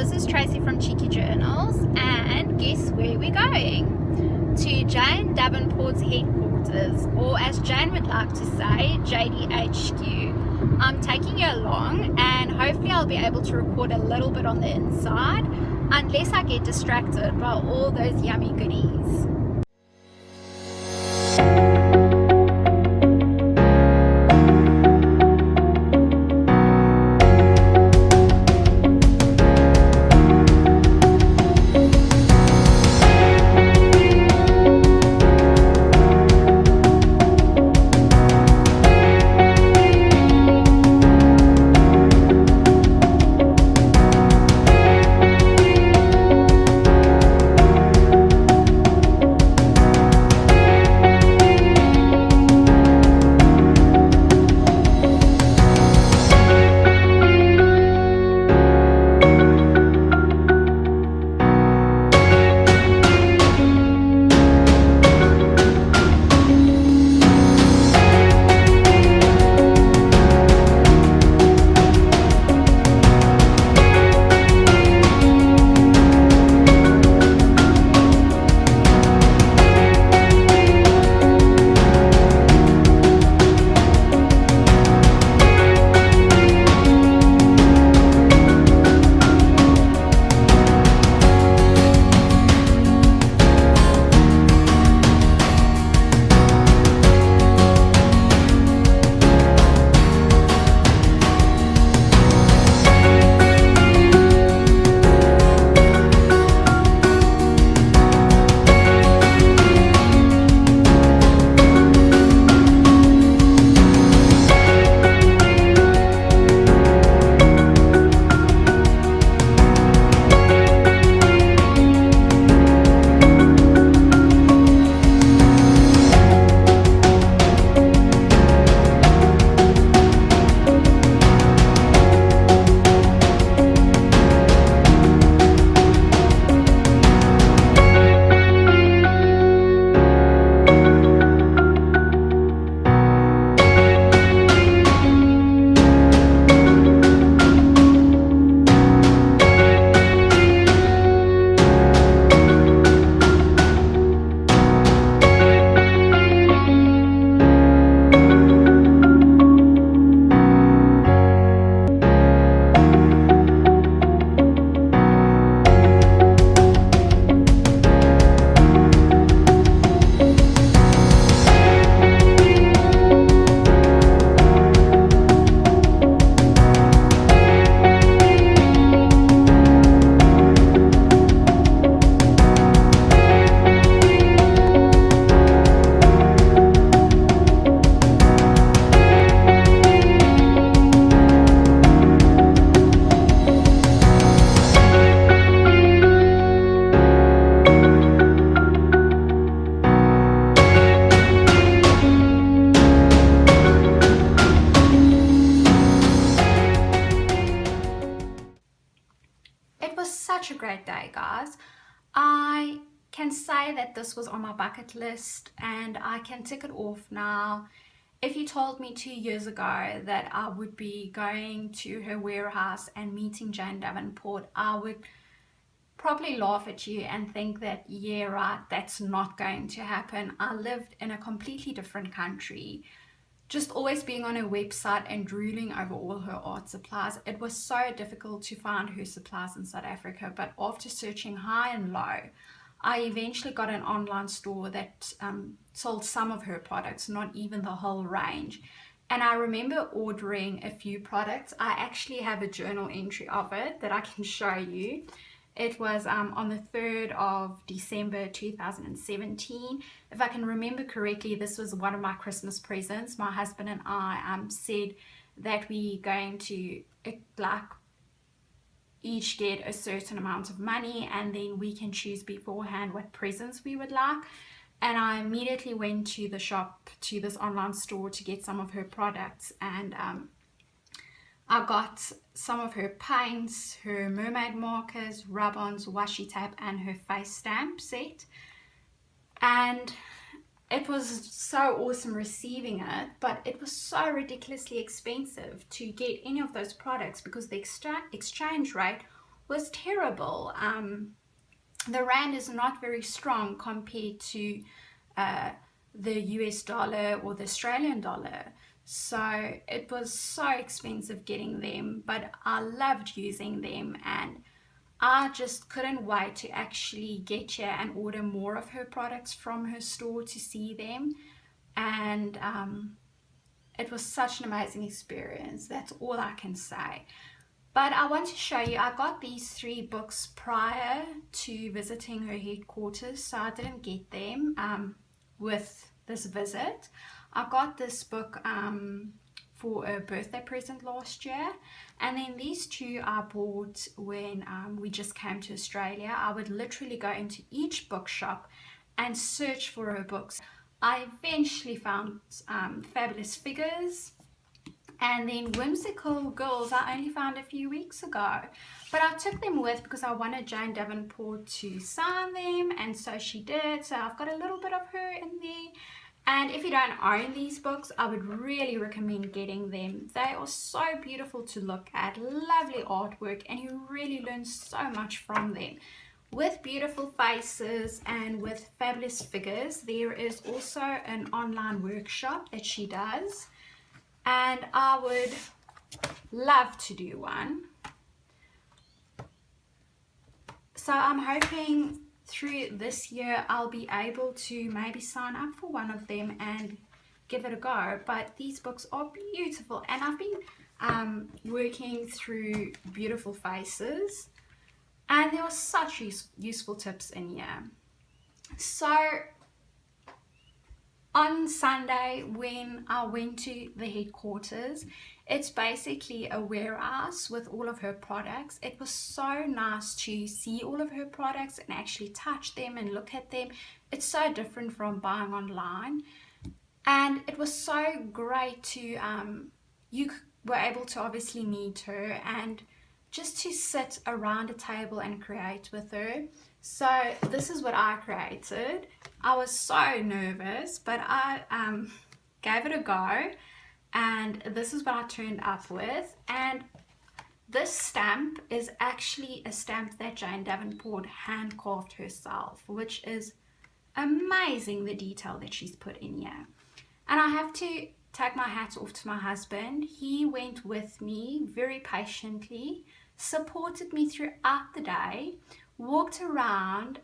this is Tracy from Cheeky Journals, and guess where we're going? To Jane Davenport's headquarters, or as Jane would like to say, JDHQ. I'm taking you along, and hopefully I'll be able to record a little bit on the inside, unless I get distracted by all those yummy goodies. It was such a great day, guys. I can say that this was on my bucket list and I can tick it off now. If you told me 2 years ago that I would be going to her warehouse and meeting Jane Davenport, I would probably laugh at you and think that, yeah, right, that's not going to happen. I lived in a completely different country. Just always being on her website and drooling over all her art supplies. It was so difficult to find her supplies in South Africa, but after searching high and low, I eventually got an online store that sold some of her products, not even the whole range. And I remember ordering a few products. I actually have a journal entry of it that I can show you. It was on the 3rd of December 2017. If I can remember correctly, this was one of my Christmas presents. My husband and I said that we're going to each get a certain amount of money, and then we can choose beforehand what presents we would like. And I immediately went to the shop, to this online store, to get some of her products, and I got some of her paints, her mermaid markers, rub-ons, washi tape, and her face stamp set. And it was so awesome receiving it, but it was so ridiculously expensive to get any of those products because the exchange rate was terrible. The rand is not very strong compared to the US dollar or the Australian dollar. So it was so expensive getting them, but I loved using them, and I just couldn't wait to actually get here and order more of her products from her store to see them. And it was such an amazing experience. That's all I can say. But I want to show you, I got these 3 books prior to visiting her headquarters, so I didn't get them with this visit. I got this book for a birthday present last year, and then these 2 I bought when we just came to Australia. I would literally go into each bookshop and search for her books. I eventually found Fabulous Figures, and then Whimsical Girls I only found a few weeks ago, but I took them with because I wanted Jane Davenport to sign them, and so she did. So I've got a little bit of her in there. And if you don't own these books, I would really recommend getting them. They are so beautiful to look at, lovely artwork, and you really learn so much from them. With beautiful faces and with fabulous figures, there is also an online workshop that she does, and I would love to do one. So I'm hoping through this year I'll be able to maybe sign up for one of them and give it a go. But these books are beautiful, and I've been working through beautiful faces, and there were such useful tips in here. So on Sunday when I went to the headquarters, it's basically a warehouse with all of her products. It was so nice to see all of her products and actually touch them and look at them. It's so different from buying online, and it was so great to you were able to obviously meet her and just to sit around a table and create with her. So this is what I created. I was so nervous, but I gave it a go, and this is what I turned up with. And this stamp is actually a stamp that Jane Davenport hand carved herself, which is amazing, the detail that she's put in here. And I have to take my hat off to my husband. He went with me very patiently, supported me throughout the day, walked around,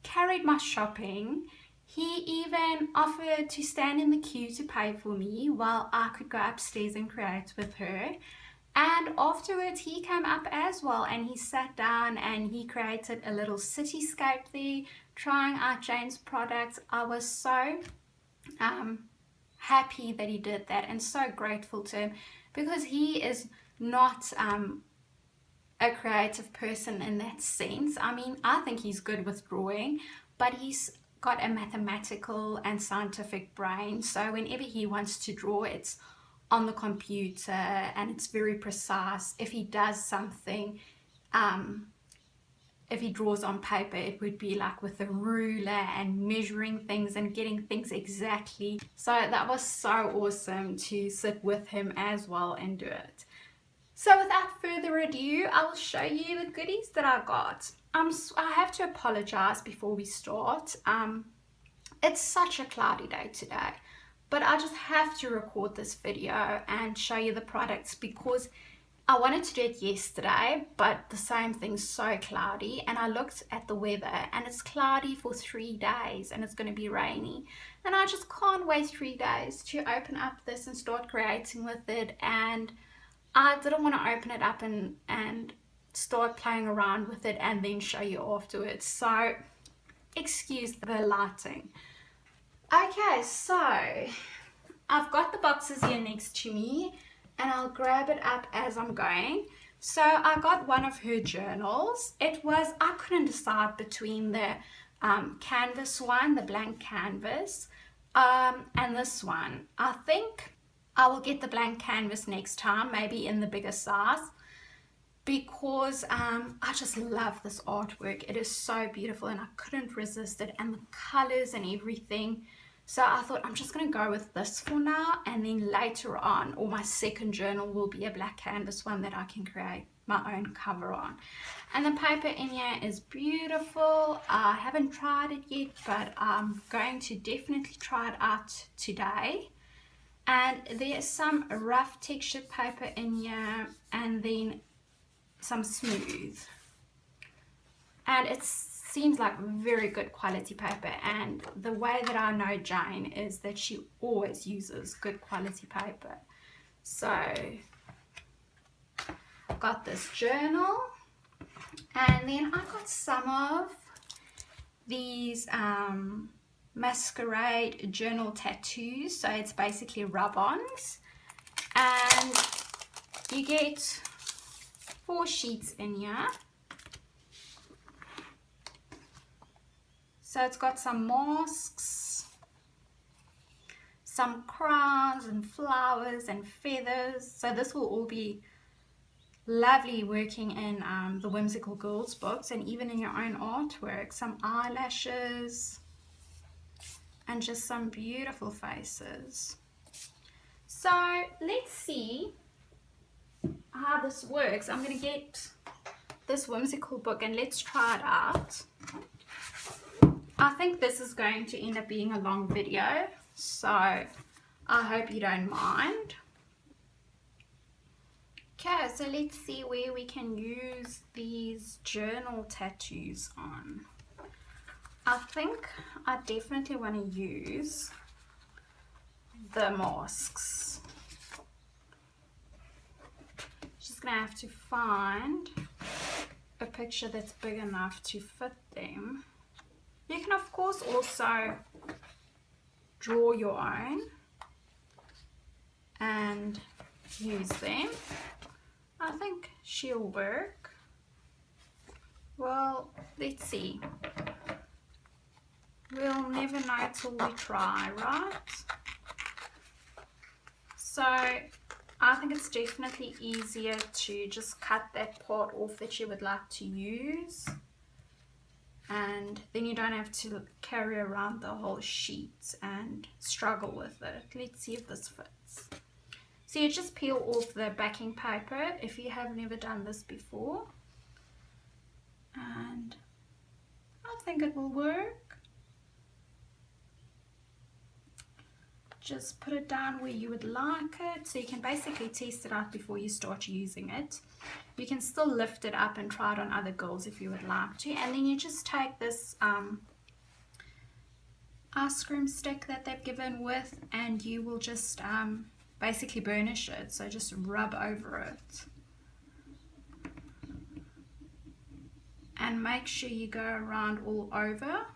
carried my shopping. He even offered to stand in the queue to pay for me while I could go upstairs and create with her. And afterwards he came up as well, and he sat down and he created a little cityscape there, trying out Jane's products. I was so happy that he did that, and so grateful to him, because he is not a creative person in that sense. I mean, I think he's good with drawing, but he's got a mathematical and scientific brain, so whenever he wants to draw, it's on the computer and it's very precise. If he does something, if he draws on paper, it would be like with a ruler and measuring things and getting things exactly. So that was so awesome to sit with him as well and do it. So without further ado, I'll show you the goodies that I got. I have to apologize before we start. It's such a cloudy day today, but I just have to record this video and show you the products because I wanted to do it yesterday, but the same thing's so cloudy, and I looked at the weather and it's cloudy for 3 days and it's going to be rainy, and I just can't wait 3 days to open up this and start creating with it. And I didn't want to open it up and start playing around with it and then show you afterwards, so excuse the lighting. Okay, so I've got the boxes here next to me, and I'll grab it up as I'm going. So I got one of her journals. I couldn't decide between the canvas one, the blank canvas, and this one. I think I will get the blank canvas next time, maybe in the bigger size, because I just love this artwork. It is so beautiful and I couldn't resist it, and the colors and everything. So I thought I'm just going to go with this for now, and then later on, or my second journal will be a black canvas one that I can create my own cover on. And the paper in here is beautiful. I haven't tried it yet, but I'm going to definitely try it out today. And there's some rough textured paper in here, and then some smooth. And it seems like very good quality paper. And the way that I know Jane is that she always uses good quality paper. So I've got this journal. And then I got some of these masquerade journal tattoos. So it's basically rub-ons. And you get 4 sheets in here. So it's got some masks, some crowns and flowers and feathers. So this will all be lovely working in the Whimsical Girls books and even in your own artwork. Some eyelashes and just some beautiful faces. So let's see how this works. I'm going to get this whimsical book and let's try it out. I think this is going to end up being a long video, so I hope you don't mind. Okay, so let's see where we can use these journal tattoos on. I think I definitely want to use the masks. Just gonna have to find a picture that's big enough to fit them. You can of course also draw your own and use them. I think she'll work. Well, let's see. We'll never know till we try, right? So I think it's definitely easier to just cut that part off that you would like to use, and then you don't have to carry around the whole sheet and struggle with it. Let's see if this fits. So you just peel off the backing paper if you have never done this before, and I think it will work. Just put it down where you would like it, so you can basically test it out before you start using it. You can still lift it up and try it on other girls if you would like to, and then you just take this ice cream stick that they've given with, and you will just basically burnish it, so just rub over it. And make sure you go around all over.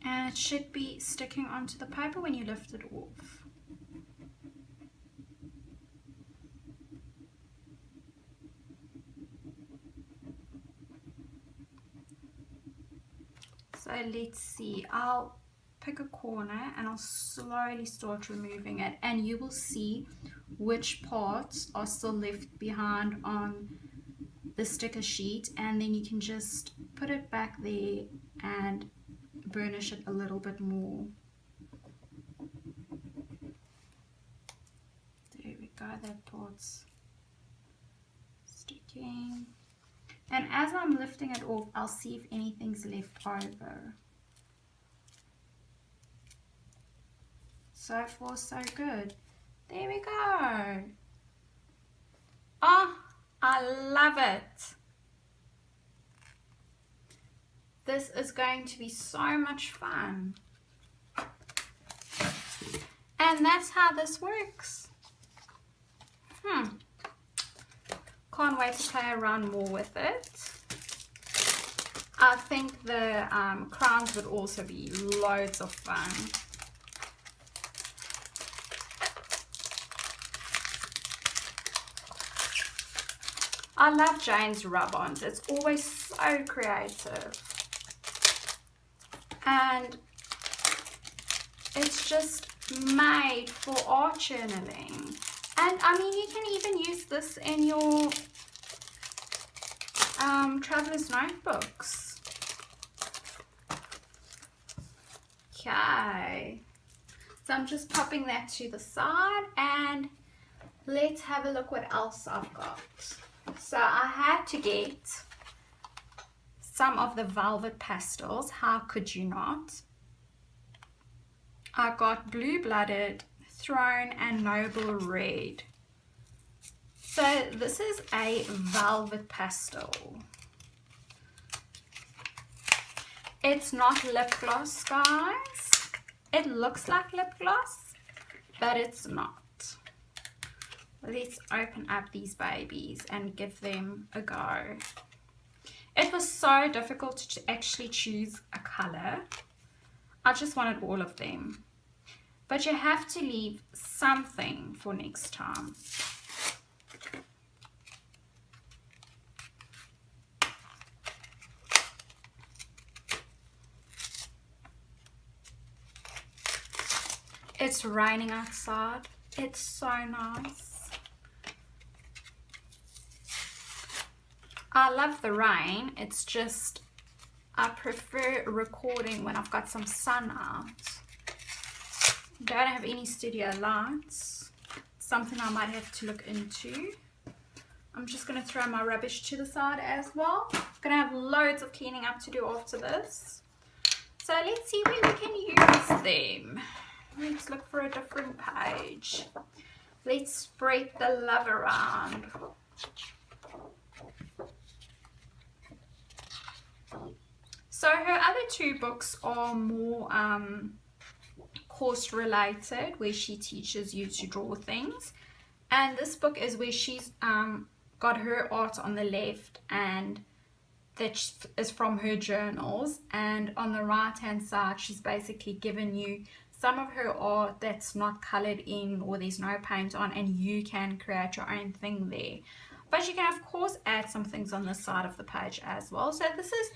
And it should be sticking onto the paper when you lift it off. So let's see, I'll pick a corner and I'll slowly start removing it, and you will see which parts are still left behind on the sticker sheet, and then you can just put it back there and burnish it a little bit more. There we go, that part's sticking. And as I'm lifting it off, I'll see if anything's left over. So far so good. There we go. Oh, I love it. This is going to be so much fun. And that's how this works. Can't wait to play around more with it. I think the crowns would also be loads of fun. I love Jane's rub-ons. It's always so creative. And it's just made for art journaling. And I mean, you can even use this in your traveler's notebooks. Okay, so I'm just popping that to the side, and let's have a look what else I've got. So I had to get some of the velvet pastels. How could you not? I got Blue Blooded, Throne, and Noble Red. So this is a velvet pastel. It's not lip gloss, guys. It looks like lip gloss, but it's not. Let's open up these babies and give them a go. It was so difficult to actually choose a color. I just wanted all of them. But you have to leave something for next time. It's raining outside. It's so nice. I love the rain. It's just I prefer recording when I've got some sun out. Don't have any studio lights. Something I might have to look into. I'm just going to throw my rubbish to the side as well. I'm going to have loads of cleaning up to do after this. So let's see where we can use them. Let's look for a different page. Let's spread the love around. So her other two books are more course related, where she teaches you to draw things. And this book is where she's got her art on the left, and that is from her journals. And on the right hand side, she's basically given you some of her art that's not colored in or there's no paint on, and you can create your own thing there. But you can of course add some things on the side of the page as well. So this is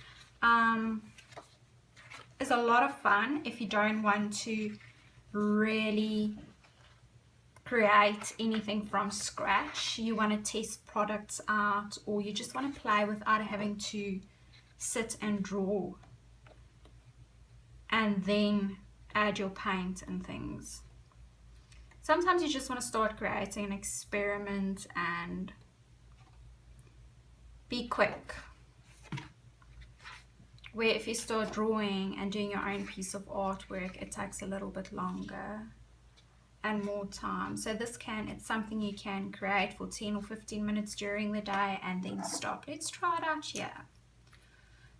a lot of fun if you don't want to really create anything from scratch. You want to test products out, or you just want to play without having to sit and draw and then add your paint and things. Sometimes you just want to start creating an experiment and be quick. Where if you start drawing and doing your own piece of artwork, it takes a little bit longer and more time. So this it's something you can create for 10 or 15 minutes during the day and then stop. Let's try it out here.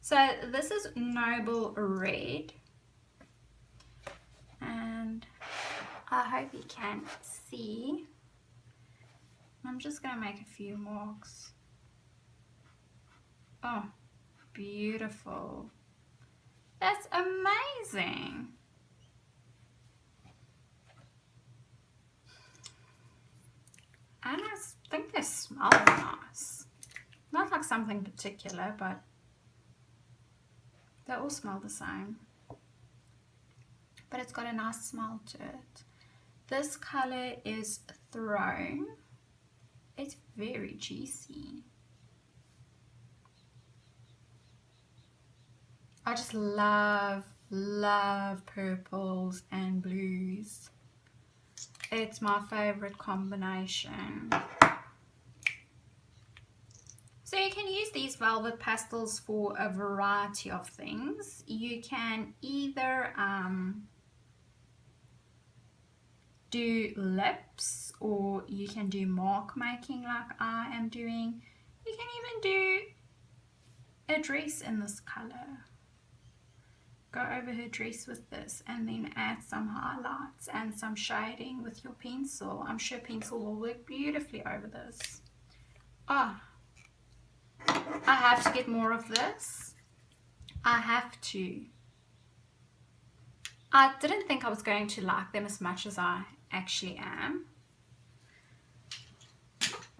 So this is Noble Red, and I hope you can see. I'm just going to make a few marks. Oh, beautiful. That's amazing. And I think they smell nice. Not like something particular, but they all smell the same. But it's got a nice smell to it. This color is Throne. It's very juicy. I just love purples and blues. It's my favorite combination. So you can use these velvet pastels for a variety of things. You can either do lips, or you can do mark making like I am doing. You can even do a dress in this color. Go over her dress with this and then add some highlights and some shading with your pencil. I'm sure pencil will work beautifully over this. Oh, I have to get more of this. I have to. I didn't think I was going to like them as much as I actually am.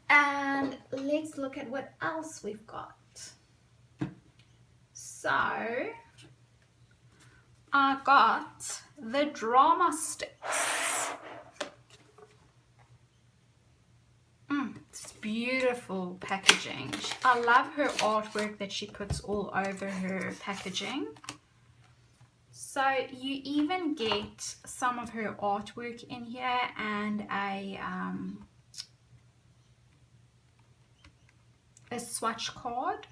And let's look at what else we've got. So I got the drama sticks. It's beautiful packaging. I love her artwork that she puts all over her packaging. So you even get some of her artwork in here and a swatch card.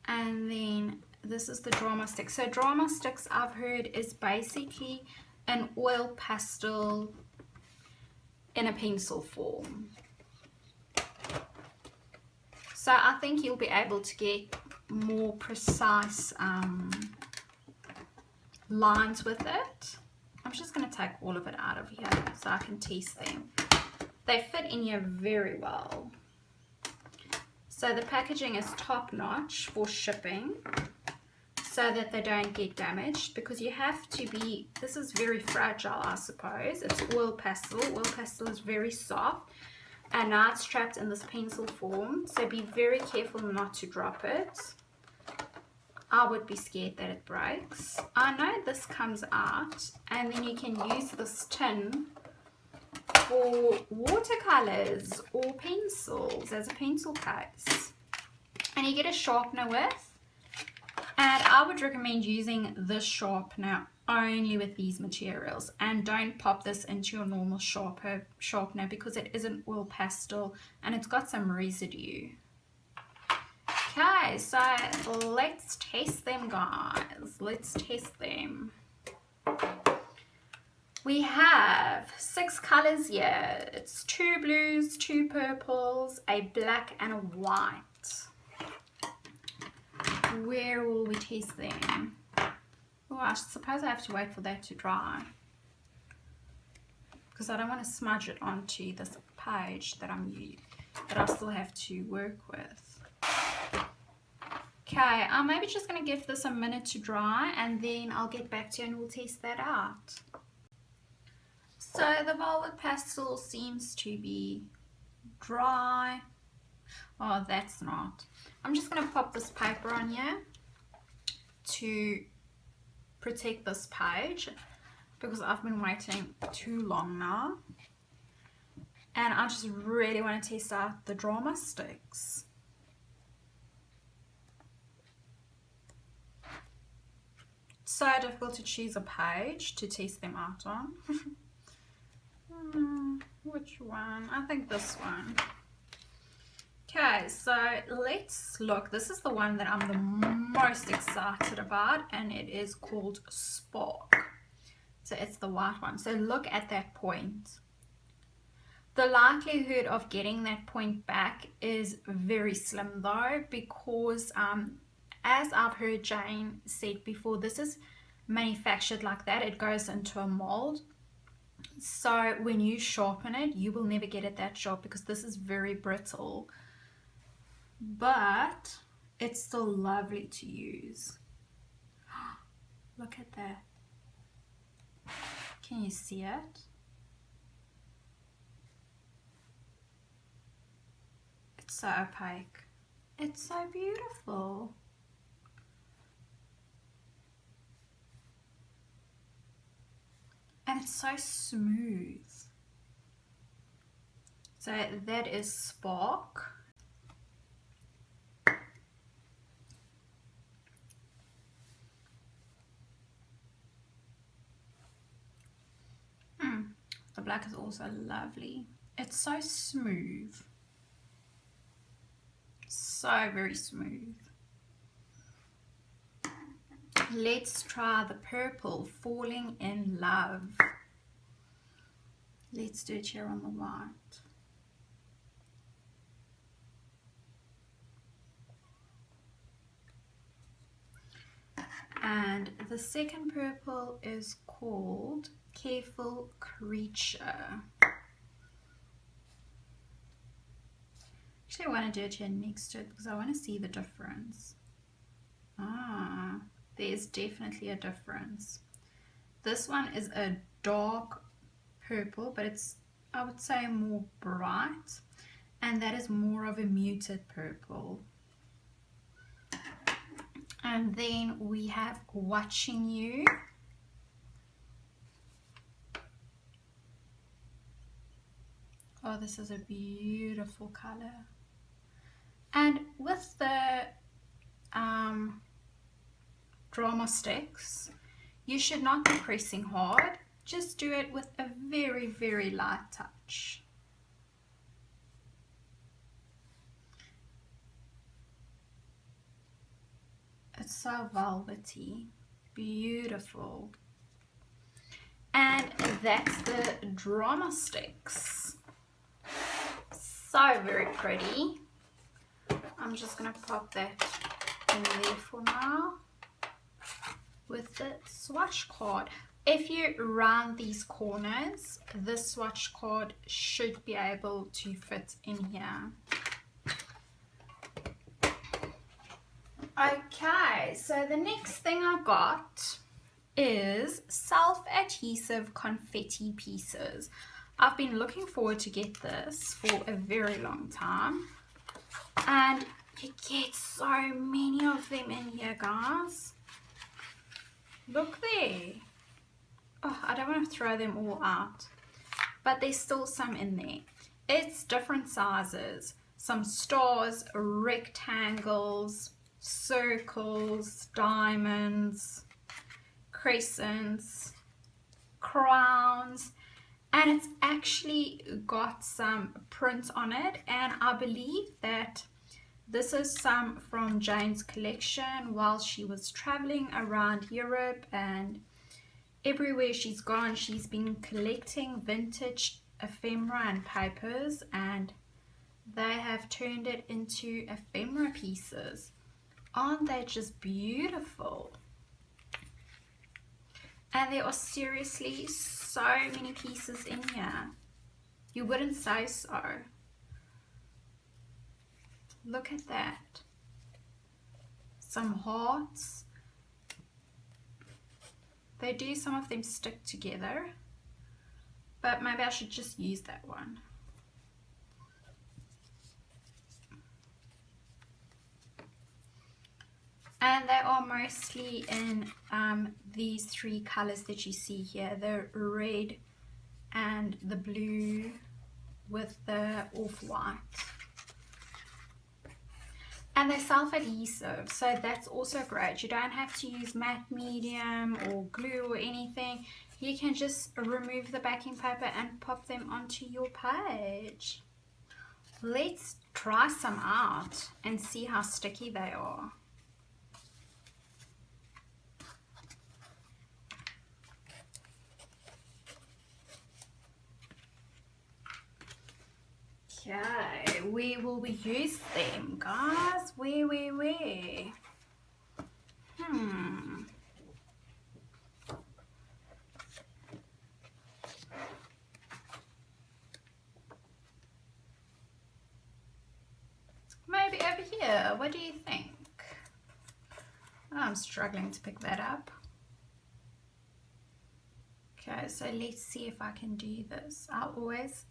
And then this is the drama stick. So drama sticks, I've heard, is basically an oil pastel in a pencil form. So I think you'll be able to get more precise lines with it. I'm just going to take all of it out of here so I can test them. They fit in here very well. So the packaging is top notch for shipping so that they don't get damaged, because you have to be, this is very fragile, I suppose. It's oil pastel. Oil pastel is very soft, and now it's trapped in this pencil form, so be very careful not to drop it. I would be scared that it breaks. I know this comes out, and then you can use this tin for watercolors or pencils as a pencil case. And you get a sharpener with, and I would recommend using this sharpener only with these materials, and don't pop this into your normal sharpener because it is an oil pastel and it's got some residue. Okay, so let's test them, guys. Let's test them. We have 6 colors here. It's 2 blues, 2 purples, a black and a white. Where will we test them? Oh, I suppose I have to wait for that to dry, because I don't want to smudge it onto this page that I still have to work with. Okay, I'm maybe just going to give this a minute to dry, and then I'll get back to you and we'll test that out. So the velvet pastel seems to be dry. Oh, that's not. I'm just going to pop this paper on here to protect this page, because I've been waiting too long now. And I just really want to test out the drama sticks. It's so difficult to choose a page to test them out on. Which one? I think this one. Okay, so let's look. This is the one that I'm the most excited about, and it is called Spark. So it's the white one. So look at that point. The likelihood of getting that point back is very slim though, because as I've heard Jane said before, this is manufactured like that. It goes into a mold. So when you sharpen it, you will never get it that sharp, because this is very brittle. But it's still lovely to use. Look at that. Can you see it? It's so opaque. It's so beautiful. And it's so smooth. So that is Spark. The black is also lovely. It's so smooth. So very smooth. Let's try the purple, Falling in Love. Let's do it here on the white. And the second purple is called Careful Creature. Actually, I want to do it here next to it because I want to see the difference. Ah, there's definitely a difference. This one is a dark purple, but it's, I would say, more bright, and that is more of a muted purple. And then we have Watching You. Oh, this is a beautiful color. And with the drama sticks. You should not be pressing hard. Just do it with a very, very light touch. It's so velvety, beautiful. And that's the drama sticks. So very pretty. I'm just gonna pop that in there for now with the swatch card. If you round these corners, the swatch card should be able to fit in here. Okay, so the next thing I got is self-adhesive confetti pieces. I've been looking forward to get this for a very long time, and you get so many of them in here, guys. Look there. Oh, I don't want to throw them all out, but there's still some in there. It's different sizes, some stars, rectangles, circles, diamonds, crescents, crowns, and it's actually got some print on it, and I believe that this is some from Jane's collection while she was traveling around Europe, and everywhere she's gone she's been collecting vintage ephemera and papers, and they have turned it into ephemera pieces. Aren't they just beautiful? And there are seriously so many pieces in here. You wouldn't say so. Look at that. Some hearts. They do, some of them stick together, but maybe I should just use that one. And they are mostly in these three colors that you see here, the red and the blue with the off-white. And they're self-adhesive, so that's also great. You don't have to use matte medium or glue or anything. You can just remove the backing paper and pop them onto your page. Let's try some out and see how sticky they are. Okay, where will we use them, guys? Where? Maybe over here. What do you think? Oh, I'm struggling to pick that up. Okay, so let's see if I can do this. I always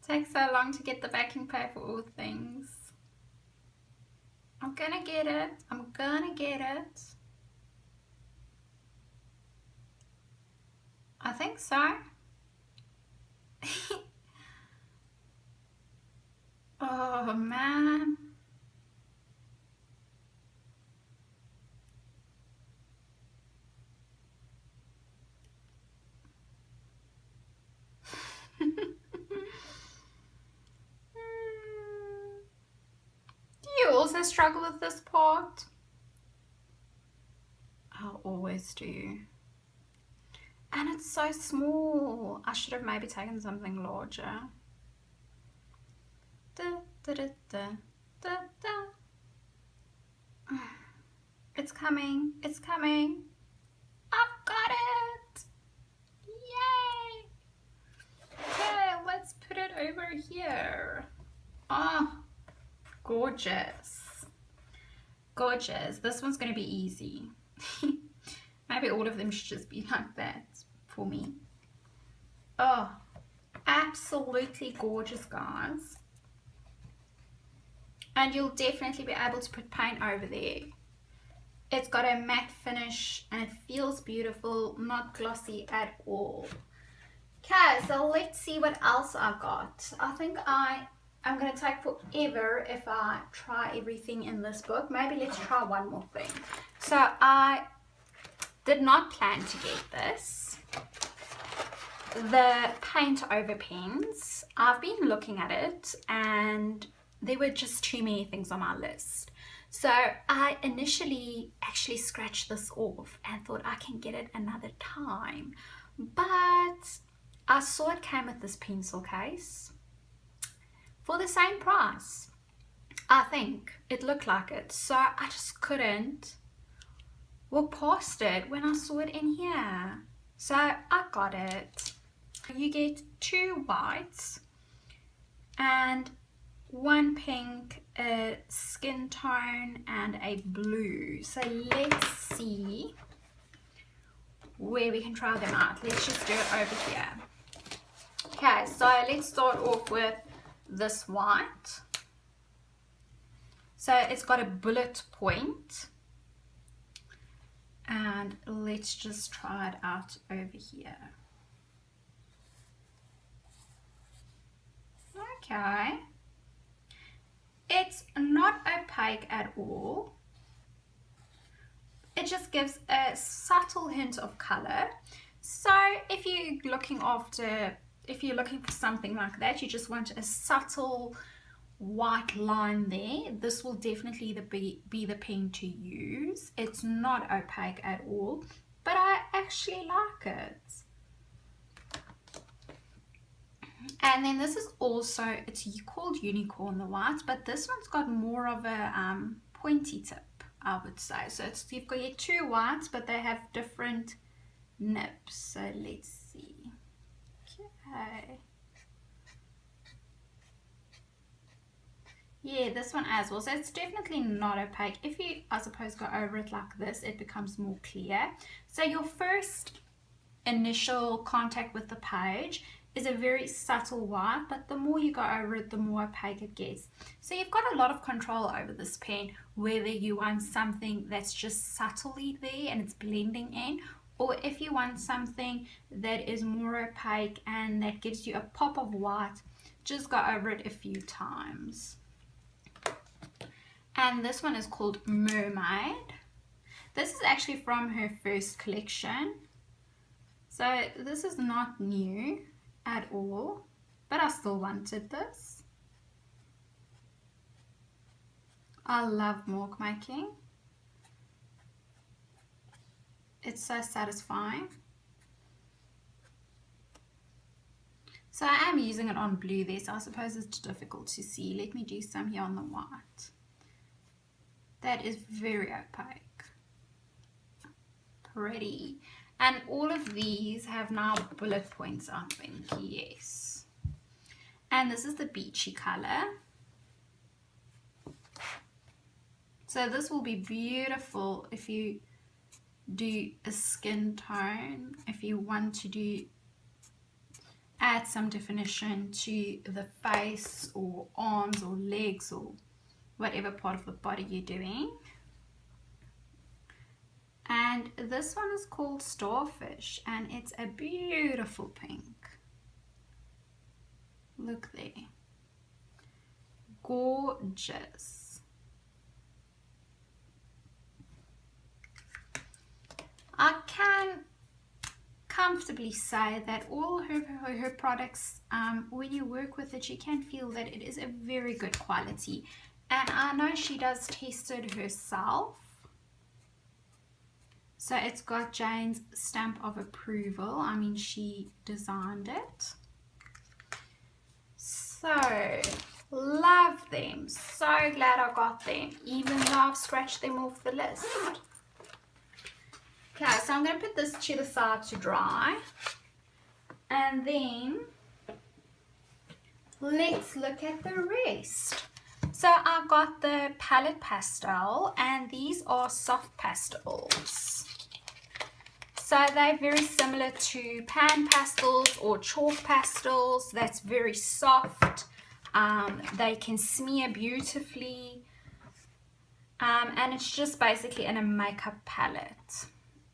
take so long to get the backing paper or things. I'm gonna get it. I'm gonna get it. I think so. Oh man. Do you also struggle with this part? I always do. And it's so small. I should have maybe taken something larger. It's coming. It's coming. I've got it. Yay. Okay, let's put it over here. Oh, gorgeous. Gorgeous. This one's going to be easy. Maybe all of them should just be like that for me. Oh, absolutely gorgeous, guys. And you'll definitely be able to put paint over there. It's got a matte finish and it feels beautiful, not glossy at all. Okay, so let's see what else I got. I think I I'm going to take forever if I try everything in this book. Maybe let's try one more thing. So I did not plan to get this. The paint over pens. I've been looking at it and there were just too many things on my list. So I initially actually scratched this off and thought I can get it another time. But I saw it came with this pencil case for the same price. I think it looked like it. So I just couldn't walk past it when I saw it in here. So I got it. You get 2 whites and 1 pink, a skin tone and a blue. So let's see where we can try them out. Let's just do it over here. Okay, so let's start off with this white. So it's got a bullet point. And let's just try it out over here. Okay. It's not opaque at all. It just gives a subtle hint of color. So if you're looking for something like that, you just want a subtle white line there, this will definitely be the pen to use. It's not opaque at all, but I actually like it. And then this is also, it's called Unicorn, the white, but this one's got more of a pointy tip, I would say. So you've got your 2 whites, but they have different nips. So let's see. Okay. Yeah, this one as well. So it's definitely not opaque. If you, I suppose, go over it like this, it becomes more clear. So your first initial contact with the page is a very subtle white, but the more you go over it, the more opaque it gets. So you've got a lot of control over this pen, whether you want something that's just subtly there and it's blending in, or if you want something that is more opaque and that gives you a pop of white, just go over it a few times. And this one is called Mermaid. This is actually from her first collection. So this is not new at all, but I still wanted this. I love mark making. It's so satisfying. So I am using it on blue there, so I suppose it's difficult to see. Let me do some here on the white. That is very opaque. Pretty. And all of these have now bullet points, I think. Yes. And this is the beachy color. So this will be beautiful if you do a skin tone, if you want to add some definition to the face or arms or legs or whatever part of the body you're doing. And this one is called Starfish, and it's a beautiful pink. Look there. Gorgeous. I can comfortably say that all her products, when you work with it, you can feel that it is a very good quality. And I know she does test it herself. So it's got Jane's stamp of approval. I mean, she designed it. So, love them. So glad I got them, even though I've scratched them off the list. Okay, so I'm going to put this to the side to dry. And then, let's look at the rest. So I got the palette pastel, and these are soft pastels. So they're very similar to pan pastels or chalk pastels. That's very soft. They can smear beautifully. And it's just basically in a makeup palette.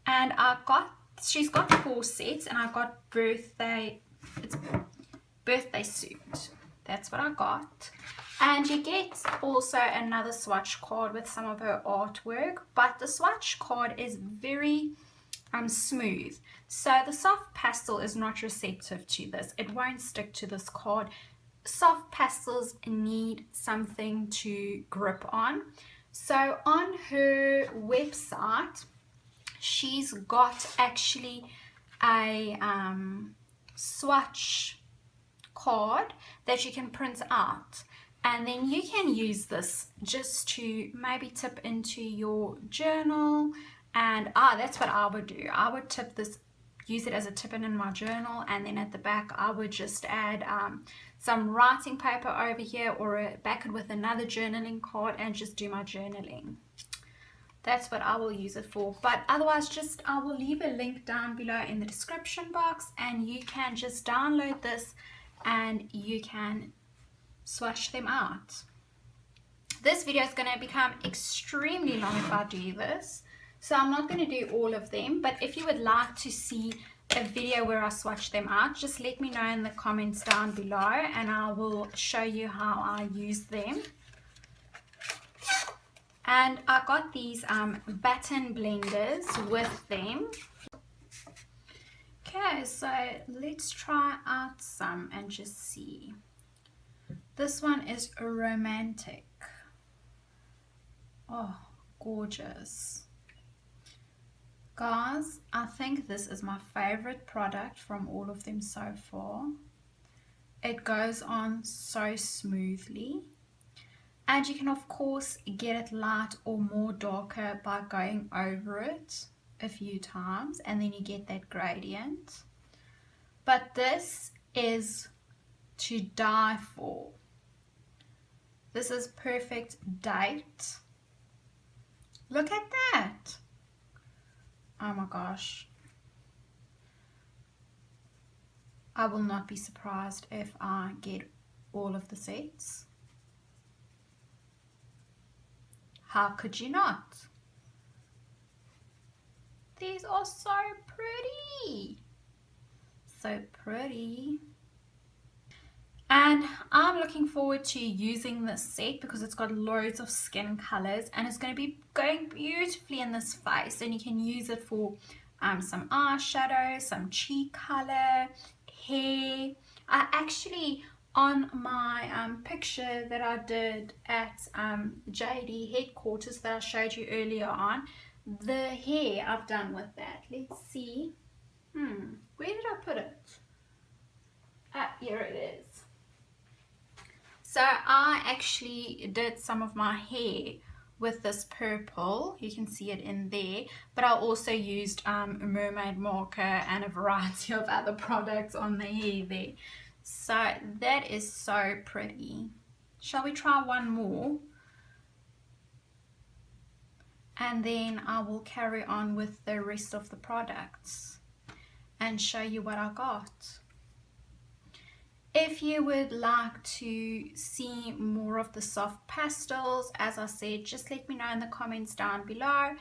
And she's got 4 sets, and I got birthday suit. That's what I got. And you get also another swatch card with some of her artwork, but the swatch card is very smooth. So the soft pastel is not receptive to this. It won't stick to this card. Soft pastels need something to grip on. So on her website, she's got actually a swatch card that you can print out, and then you can use this just to maybe tip into your journal. And that's what I would do. I would tip this, use it as a tip in my journal, and then at the back I would just add some writing paper over here, or back it with another journaling card and just do my journaling. That's what I will use it for. But otherwise, just I will leave a link down below in the description box, and you can just download this and you can swatch them out. This video is going to become extremely long if I do this, so I'm not going to do all of them. But if you would like to see a video where I swatch them out, just let me know in the comments down below, and I will show you how I use them. And I got these baton blenders with them. Okay, so let's try out some and just see. This one is romantic. Oh, gorgeous. Guys, I think this is my favorite product from all of them so far. It goes on so smoothly. And you can of course get it light or more darker by going over it a few times, and then you get that gradient. But this is to die for. This is perfect date. Look at that. Oh my gosh. I will not be surprised if I get all of the sets. How could you not? These are so pretty. So pretty. And I'm looking forward to using this set because it's got loads of skin colors, and it's going to be going beautifully in this face. And you can use it for some eyeshadow, some cheek color, hair. I actually, on my picture that I did at JD headquarters that I showed you earlier on, the hair I've done with that. Let's see. Where did I put it? Here it is. So I actually did some of my hair with this purple. You can see it in there. But I also used a mermaid marker and a variety of other products on the hair there. So that is so pretty. Shall we try one more? And then I will carry on with the rest of the products and show you what I got. If you would like to see more of the soft pastels, as I said, just let me know in the comments down below,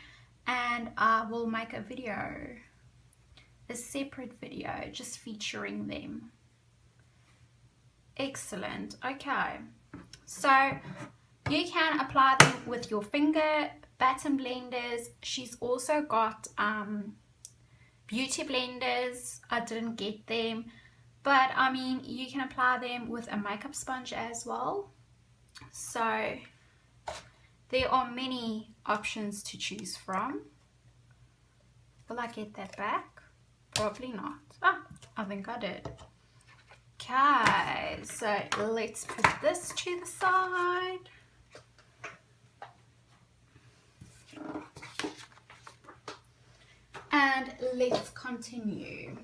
and I will make a video, a separate video just featuring them. Excellent. Okay, so you can apply them with your finger, baton blenders. She's also got beauty blenders. I didn't get them, but I mean, you can apply them with a makeup sponge as well. So there are many options to choose from. Will I get that back? Probably not. Oh, I think I did. Okay, so let's put this to the side. And let's continue.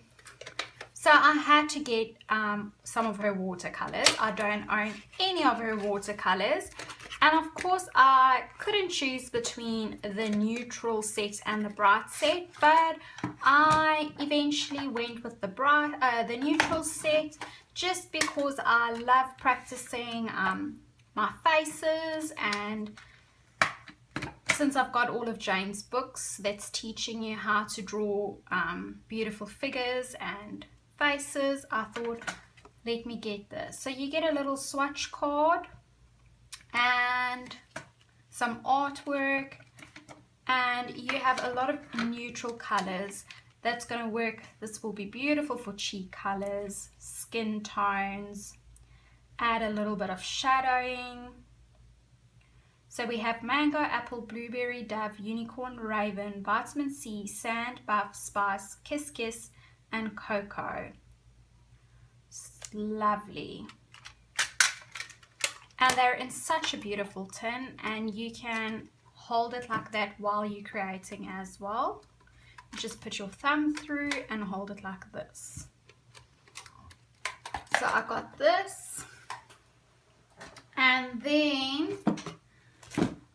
So I had to get some of her watercolors. I don't own any of her watercolors. And of course I couldn't choose between the neutral set and the bright set, but I eventually went with the neutral set just because I love practicing my faces, and since I've got all of Jane's books that's teaching you how to draw beautiful figures and faces, I thought, let me get this. So you get a little swatch card, and some artwork, and you have a lot of neutral colors that's going to work. This will be beautiful for cheek colors, skin tones, add a little bit of shadowing. So we have mango, apple, blueberry, dove, unicorn, raven, vitamin C, sand, buff, spice, kiss kiss, and cocoa. Lovely. And they're in such a beautiful tin, and you can hold it like that while you're creating as well. Just put your thumb through and hold it like this. So I got this, and then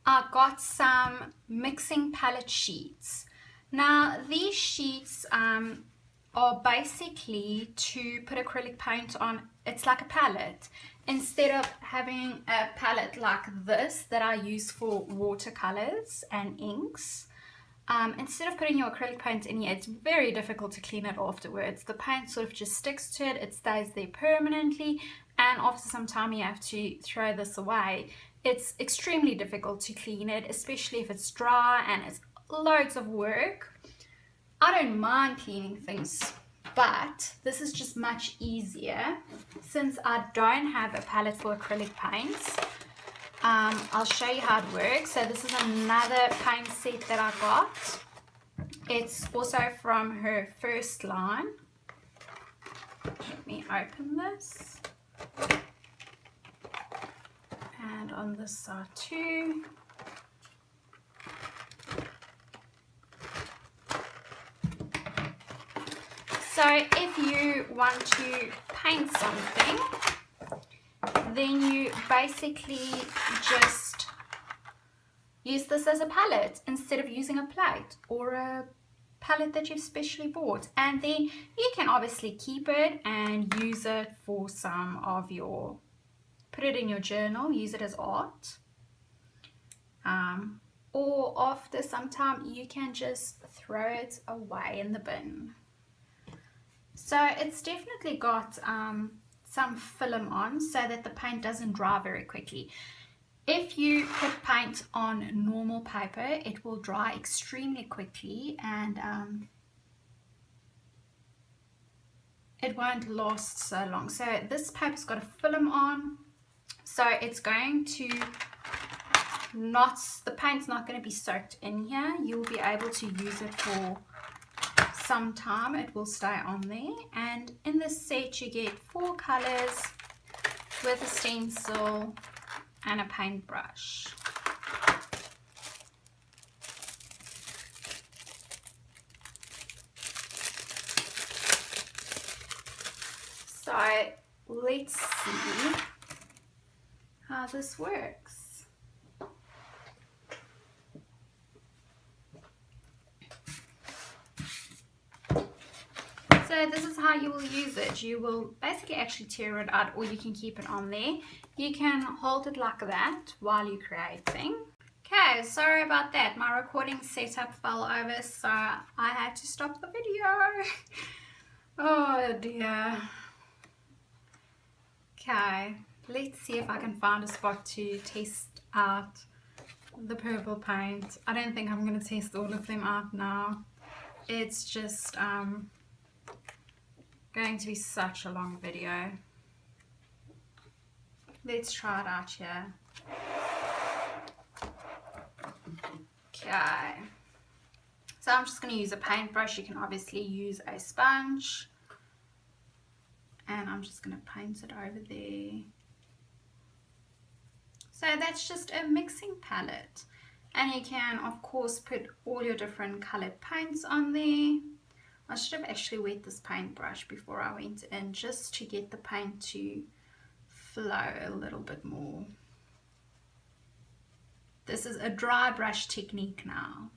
I got some mixing palette sheets. Now these sheets are basically to put acrylic paint on. It's like a palette. Instead of having a palette like this that I use for watercolors and inks, instead of putting your acrylic paint in here, it's very difficult to clean it afterwards. The paint sort of just sticks to it, it stays there permanently, and after some time you have to throw this away. It's extremely difficult to clean it, especially if it's dry and it's loads of work. I don't mind cleaning things, but this is just much easier since I don't have a palette for acrylic paints. I'll show you how it works. So this is another paint set that I got. It's also from her first line. Let me open this. And on this side too. So if you want to paint something, then you basically just use this as a palette instead of using a plate or a palette that you've specially bought. And then you can obviously keep it and use it for some of your, put it in your journal, use it as art. Or after some time you can just throw it away in the bin. So it's definitely got some film on so that the paint doesn't dry very quickly. If you put paint on normal paper, it will dry extremely quickly, and it won't last so long. So this paper's got a film on, so it's going to not, the paint's not going to be soaked in here. You'll be able to use it for some time. It will stay on there. And in this set you get 4 colors with a stencil and a paintbrush. So let's see how this works. So this is how you will use it. You will basically actually tear it out, or you can keep it on there. You can hold it like that while you're creating. Okay, sorry about that. My recording setup fell over, so I had to stop the video. Oh dear. Okay, let's see if I can find a spot to test out the purple paint. I don't think I'm going to test all of them out now. It's just going to be such a long video. Let's try it out here. Okay, so I'm just going to use a paintbrush. You can obviously use a sponge, and I'm just going to paint it over there. So that's just a mixing palette, and you can of course put all your different colored paints on there. I should have actually wet this paintbrush before I went in, just to get the paint to flow a little bit more. This is a dry brush technique now.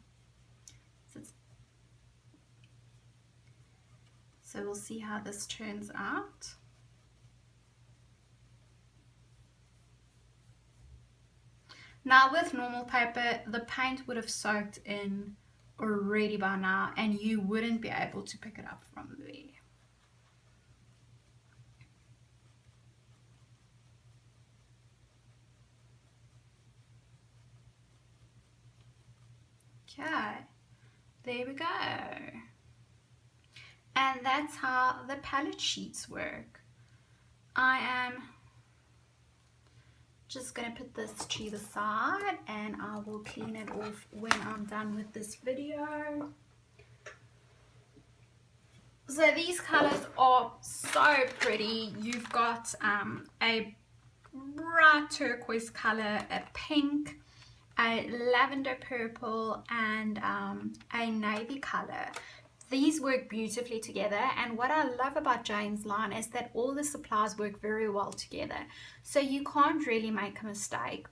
So we'll see how this turns out. Now with normal paper, the paint would have soaked in already by now, and you wouldn't be able to pick it up from there. Okay, there we go. And that's how the palette sheets work. I am just going to put this to the side and I will clean it off when I'm done with this video. So these colors are so pretty. You've got a bright turquoise color, a pink, a lavender purple, and a navy color. These work beautifully together, and what I love about Jane's line is that all the supplies work very well together, so you can't really make a mistake.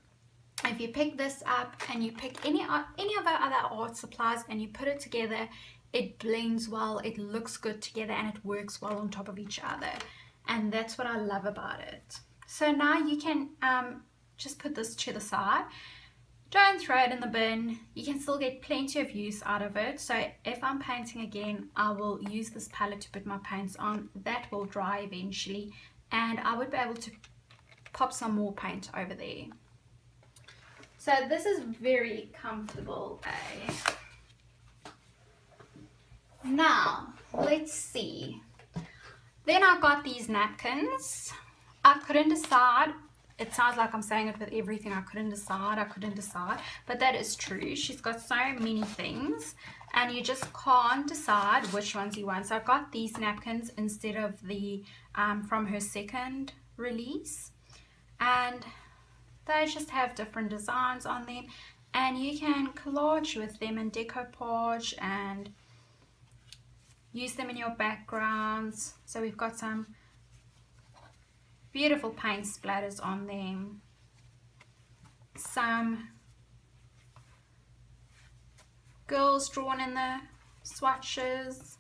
If you pick this up and you pick any of our other art supplies and you put it together, it blends well, it looks good together, and it works well on top of each other, and that's what I love about it. So now you can just put this to the side. Don't throw it in the bin. You can still get plenty of use out of it. So if I'm painting again, I will use this palette to put my paints on. That will dry eventually, and I would be able to pop some more paint over there. So this is very comfortable, eh? Now, let's see. Then I got these napkins. I couldn't decide. It sounds like I'm saying it with everything. I couldn't decide, but that is true. She's got so many things and you just can't decide which ones you want. So I got these napkins instead of the from her second release, and they just have different designs on them, and you can collage with them and decoupage and use them in your backgrounds. So we've got some beautiful paint splatters on them, some girls drawn in the swatches,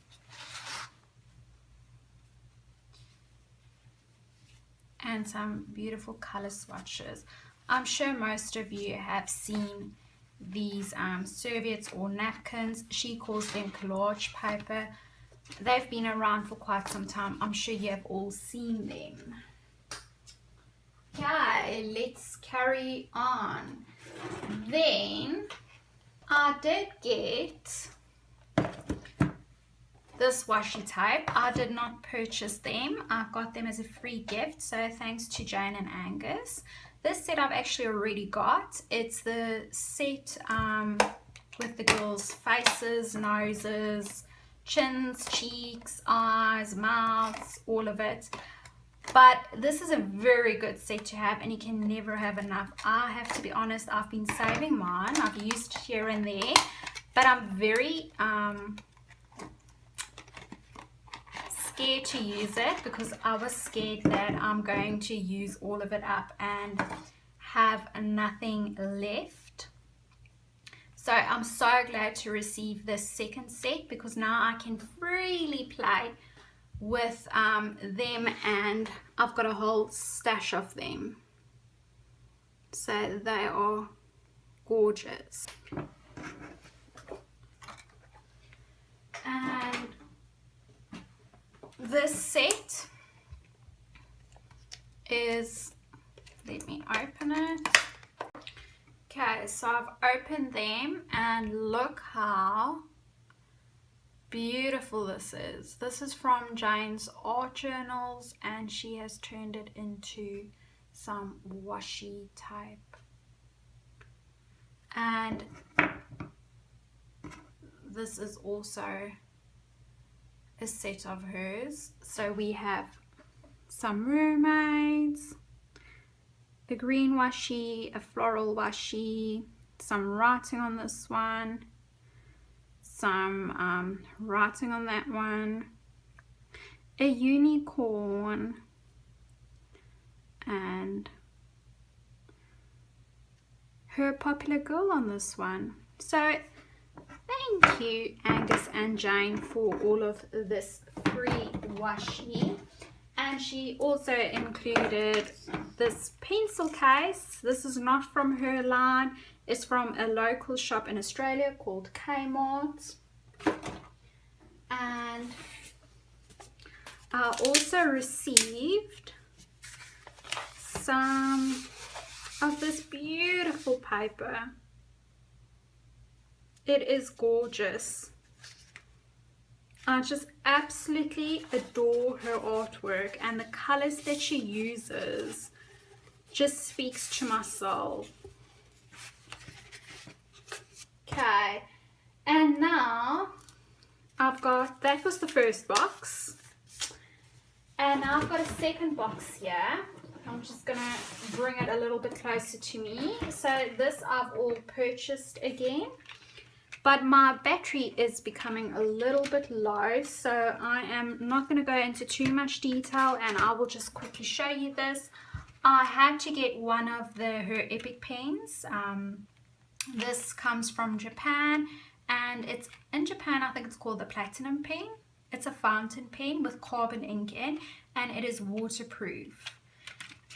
and some beautiful color swatches. I'm sure most of you have seen these serviettes or napkins. She calls them collage paper. They've been around for quite some time. I'm sure you have all seen them. Okay, let's carry on. Then I did get this washi tape. I did not purchase them. I got them as a free gift, so thanks to Jane and Angus. This set I've actually already got. It's the set with the girls' faces, noses, chins, cheeks, eyes, mouths, all of it. But this is a very good set to have, and you can never have enough. I have to be honest, I've been saving mine. I've used it here and there, but I'm very scared to use it because I was scared that I'm going to use all of it up and have nothing left. So I'm so glad to receive this second set because now I can freely play with them, and I've got a whole stash of them. So they are gorgeous. And this set is, let me open it. Okay, so I've opened them and look how beautiful this is. This is from Jane's art journals, and she has turned it into some washi type. And this is also a set of hers. So we have some mermaids, a green washi, a floral washi, some writing on this one, some writing on that one, a unicorn, and her popular girl on this one. So thank you Angus and Jane for all of this free washi. And she also included this pencil case. This is not from her line. It's from a local shop in Australia called Kmart. And I also received some of this beautiful paper. It is gorgeous. I just absolutely adore her artwork, and the colors that she uses just speaks to my soul. Okay, and now I've got, that was the first box, and now I've got a second box here. I'm just gonna bring it a little bit closer to me. So this I've all purchased again, but my battery is becoming a little bit low, so I am not going to go into too much detail, and I will just quickly show you this. I had to get one of her Epic pens. This comes from Japan, and it's in Japan, I think it's called the Platinum pen. It's a fountain pen with carbon ink in, and it is waterproof.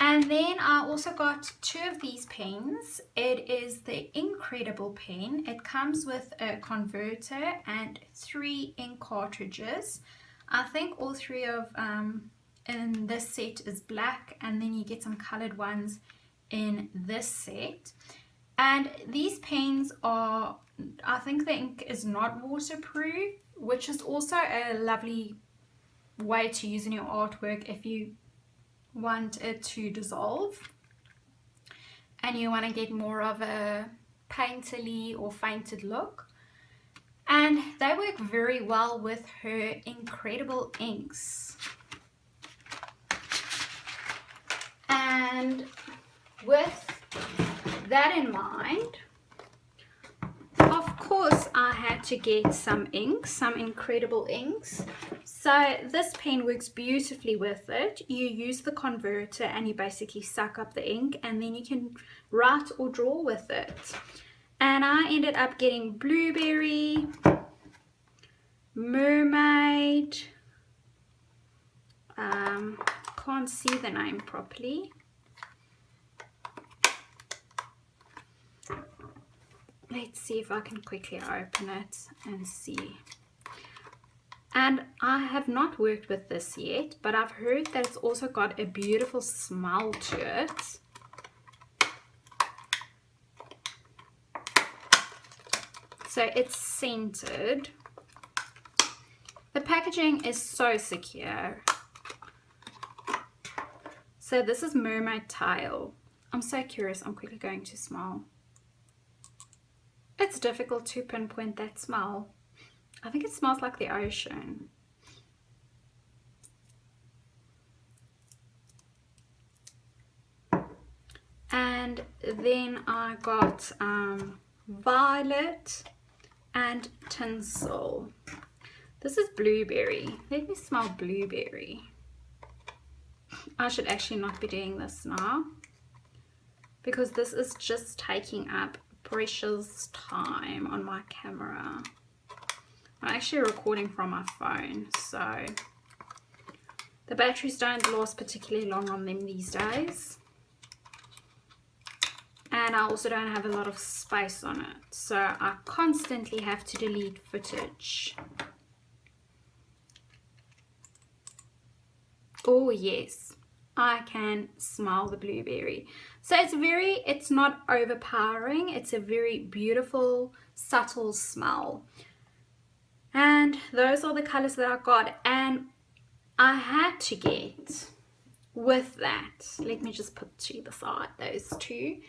And then I also got two of these pens. It is the Incredible pen. It comes with a converter and 3 ink cartridges. I think all 3 of in this set is black, and then you get some colored ones in this set. And these pens are, I think the ink is not waterproof, which is also a lovely way to use in your artwork if you want it to dissolve and you want to get more of a painterly or fainted look. And they work very well with her Incredible inks. And with that in mind, of course I had to get some inks, some Incredible inks. So this pen works beautifully with it. You use the converter and you basically suck up the ink, and then you can write or draw with it. And I ended up getting Blueberry, Mermaid, can't see the name properly. Let's see if I can quickly open it and see. And I have not worked with this yet, but I've heard that it's also got a beautiful smell to it. So it's scented. The packaging is so secure. So this is Mermaid Tile. I'm so curious. I'm quickly going to smell. It's difficult to pinpoint that smell. I think it smells like the ocean. And then I got Violet and Tinsel. This is Blueberry. Let me smell Blueberry. I should actually not be doing this now, because this is just taking up precious time on my camera. I'm actually recording from my phone, so the batteries don't last particularly long on them these days, and I also don't have a lot of space on it, so I constantly have to delete footage. Oh yes, I can smell the blueberry. So it's not overpowering. It's a very beautiful, subtle smell. And those are the colors that I got. And I had to get, with that, let me just put to the side those two.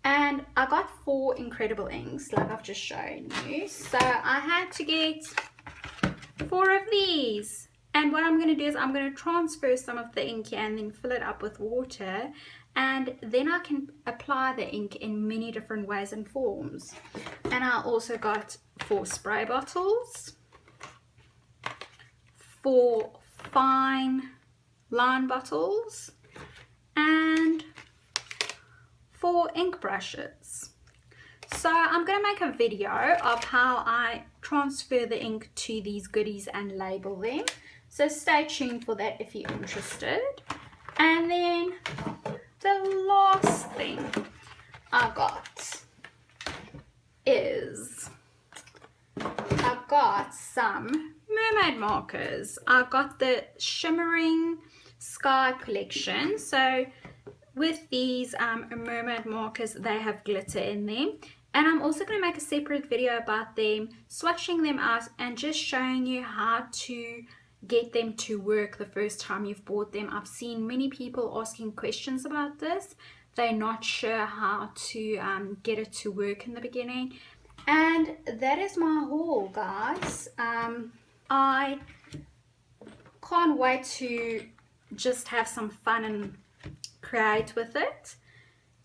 And I got 4 Incredible inks, like I've just shown you. So I had to get 4 of these. And what I'm going to do is I'm going to transfer some of the ink here and then fill it up with water. And then I can apply the ink in many different ways and forms. And I also got 4 spray bottles, 4 fine line bottles, and 4 ink brushes. So I'm going to make a video of how I transfer the ink to these goodies and label them. So stay tuned for that if you're interested. And then the last thing I got is I've got some mermaid markers. I've got the Shimmering Sky collection. So with these mermaid markers, they have glitter in them. And I'm also going to make a separate video about them, swatching them out and just showing you how to get them to work the first time you've bought them. I've seen many people asking questions about this. They're not sure how to get it to work in the beginning. And that is my haul, guys. I can't wait to just have some fun and create with it.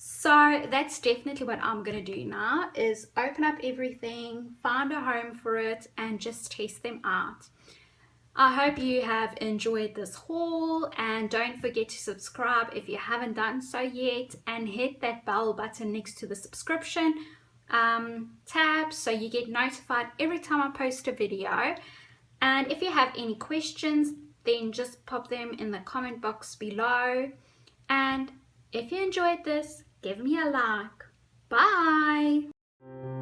So that's definitely what I'm going to do now, is open up everything, find a home for it, and just test them out. I hope you have enjoyed this haul, and don't forget to subscribe if you haven't done so yet, and hit that bell button next to the subscription tab so you get notified every time I post a video. And if you have any questions, then just pop them in the comment box below. And if you enjoyed this, give me a like. Bye!